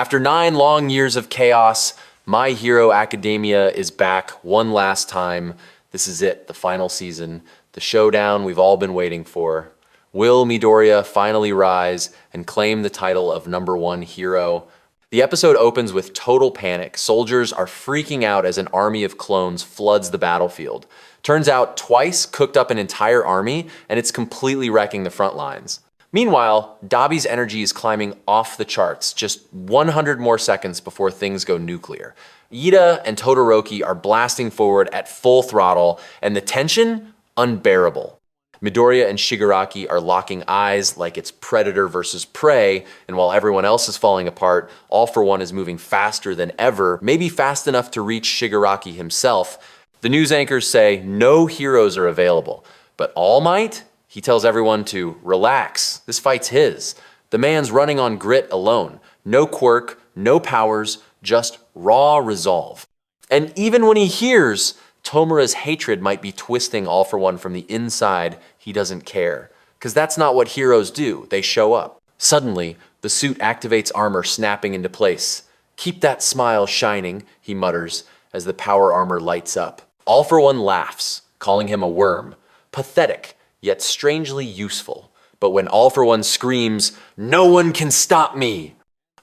After 9 long years of chaos, My Hero Academia is back one last time. This is it, the final season, the showdown we've all been waiting for. Will Midoriya finally rise and claim the title of #1 hero? The episode opens with total panic. Soldiers are freaking out as an army of clones floods the battlefield. Turns out Twice cooked up an entire army, and it's completely wrecking the front lines. Meanwhile, Dabi's energy is climbing off the charts, just 100 more seconds before things go nuclear. Ida and Todoroki are blasting forward at full throttle, and the tension, unbearable. Midoriya and Shigaraki are locking eyes like it's predator versus prey, and while everyone else is falling apart, All For One is moving faster than ever, maybe fast enough to reach Shigaraki himself. The news anchors say no heroes are available, but All Might? He tells everyone to relax, this fight's his. The man's running on grit alone. No quirk, no powers, just raw resolve. And even when he hears Tomura's hatred might be twisting All For One from the inside, he doesn't care. Because that's not what heroes do, they show up. Suddenly, the suit activates armor snapping into place. Keep that smile shining, he mutters as the power armor lights up. All For One laughs, calling him a worm. Pathetic, yet strangely useful. But when All For One screams, "No one can stop me!"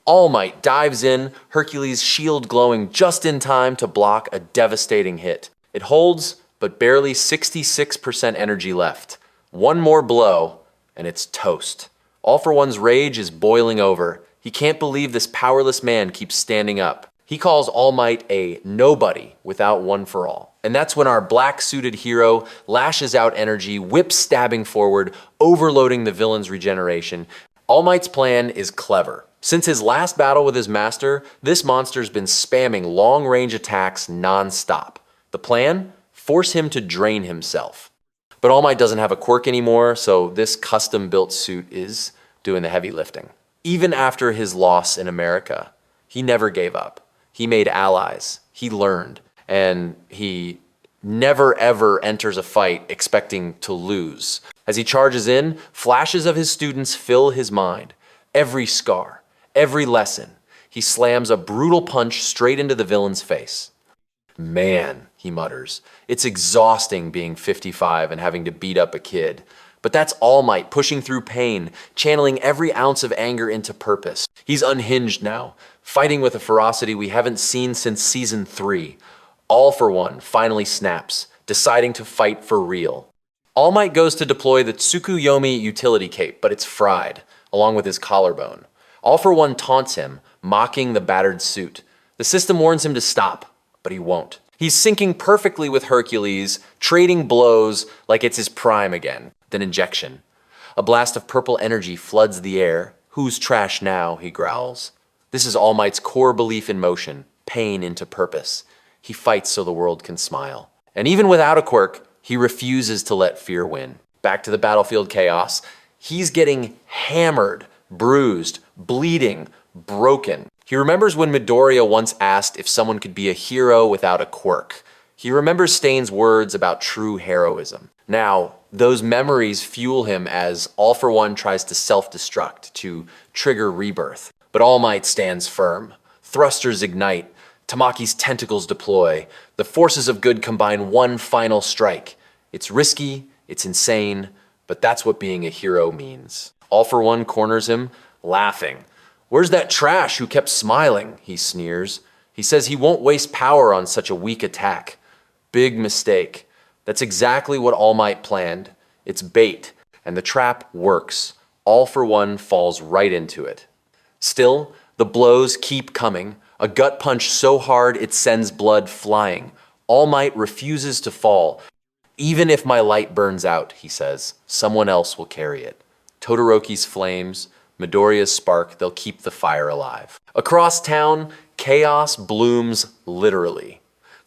All Might dives in, Hercules' shield glowing just in time to block a devastating hit. It holds, but barely 66% energy left. One more blow, and it's toast. All For One's rage is boiling over. He can't believe this powerless man keeps standing up. He calls All Might a nobody without One For All. And that's when our black-suited hero lashes out energy, whips stabbing forward, overloading the villain's regeneration. All Might's plan is clever. Since his last battle with his master, this monster's been spamming long-range attacks non-stop. The plan? Force him to drain himself. But All Might doesn't have a quirk anymore, so this custom-built suit is doing the heavy lifting. Even after his loss in America, he never gave up. He made allies, he learned, and he never ever enters a fight expecting to lose. As he charges in, flashes of his students fill his mind. Every scar, every lesson. He slams a brutal punch straight into the villain's face. Man, he mutters, it's exhausting being 55 and having to beat up a kid. But that's All Might pushing through pain, channeling every ounce of anger into purpose. He's unhinged now, fighting with a ferocity we haven't seen since season 3. All For One finally snaps, deciding to fight for real. All Might goes to deploy the Tsukuyomi utility cape, but it's fried, along with his collarbone. All For One taunts him, mocking the battered suit. The system warns him to stop, but he won't. He's syncing perfectly with Hercules, trading blows like it's his prime again. Then injection. A blast of purple energy floods the air. Who's trash now, he growls. This is All Might's core belief in motion, pain into purpose. He fights so the world can smile. And even without a quirk, he refuses to let fear win. Back to the battlefield chaos. He's getting hammered, bruised, bleeding, broken. He remembers when Midoriya once asked if someone could be a hero without a quirk. He remembers Stain's words about true heroism. Now, those memories fuel him as All For One tries to self-destruct, to trigger rebirth. But All Might stands firm. Thrusters ignite. Tamaki's tentacles deploy. The forces of good combine one final strike. It's risky, it's insane, but that's what being a hero means. All For One corners him, laughing. "Where's that trash who kept smiling?" he sneers. He says he won't waste power on such a weak attack. Big mistake. That's exactly what All Might planned. It's bait, and the trap works. All For One falls right into it. Still, the blows keep coming. A gut punch so hard it sends blood flying. All Might refuses to fall. "Even if my light burns out," he says, "someone else will carry it." Todoroki's flames, Midoriya's spark, they'll keep the fire alive. Across town, chaos blooms literally.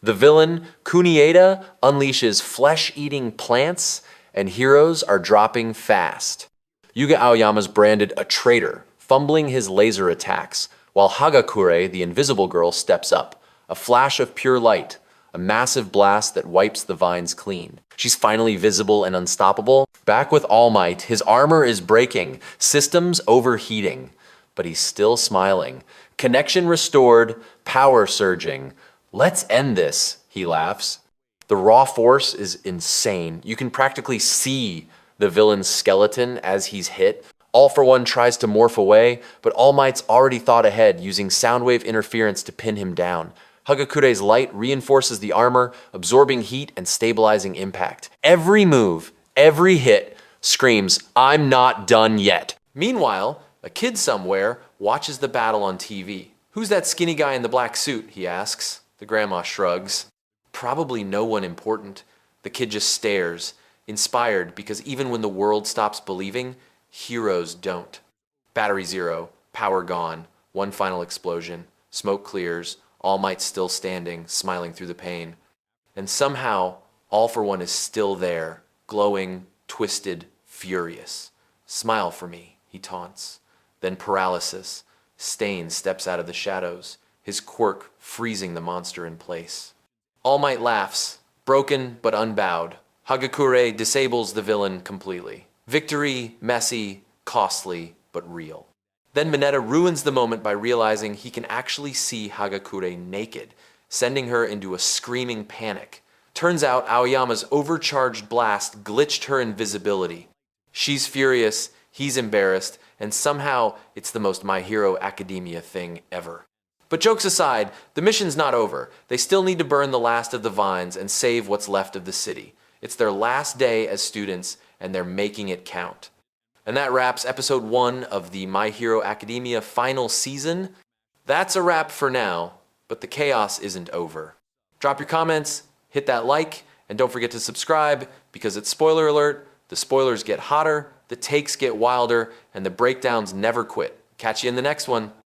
The villain, Kunieda, unleashes flesh-eating plants, and heroes are dropping fast. Yuga Aoyama's branded a traitor, fumbling his laser attacks, while Hagakure, the invisible girl, steps up. A flash of pure light, a massive blast that wipes the vines clean. She's finally visible and unstoppable. Back with All Might, his armor is breaking, systems overheating. but he's still smiling. Connection restored, power surging. Let's end this, he laughs. The raw force is insane. You can practically see the villain's skeleton as he's hit. All for One tries to morph away, but All Might's already thought ahead, using soundwave interference to pin him down. Hagakure's light reinforces the armor, absorbing heat and stabilizing impact. Every move, every hit, screams, "I'm not done yet." Meanwhile, a kid somewhere watches the battle on TV. "Who's that skinny guy in the black suit?" he asks. The grandma shrugs. Probably no one important. The kid just stares, inspired because even when the world stops believing, heroes don't. Battery zero, power gone, one final explosion, smoke clears, All Might still standing, smiling through the pain. And somehow, All for One is still there, glowing, twisted, furious. "Smile for me," he taunts. Then paralysis. Stain steps out of the shadows, his quirk freezing the monster in place. All Might laughs, broken but unbowed. Hagakure disables the villain completely. Victory, messy, costly, but real. Then Mineta ruins the moment by realizing he can actually see Hagakure naked, sending her into a screaming panic. Turns out Aoyama's overcharged blast glitched her invisibility. She's furious, he's embarrassed, and somehow it's the most My Hero Academia thing ever. But jokes aside, the mission's not over. They still need to burn the last of the vines and save what's left of the city. It's their last day as students, and they're making it count. And that wraps episode 1 of the My Hero Academia final season. That's a wrap for now, but the chaos isn't over. Drop your comments, hit that like, and don't forget to subscribe, because it's spoiler alert, the spoilers get hotter, the takes get wilder, and the breakdowns never quit. Catch you in the next one.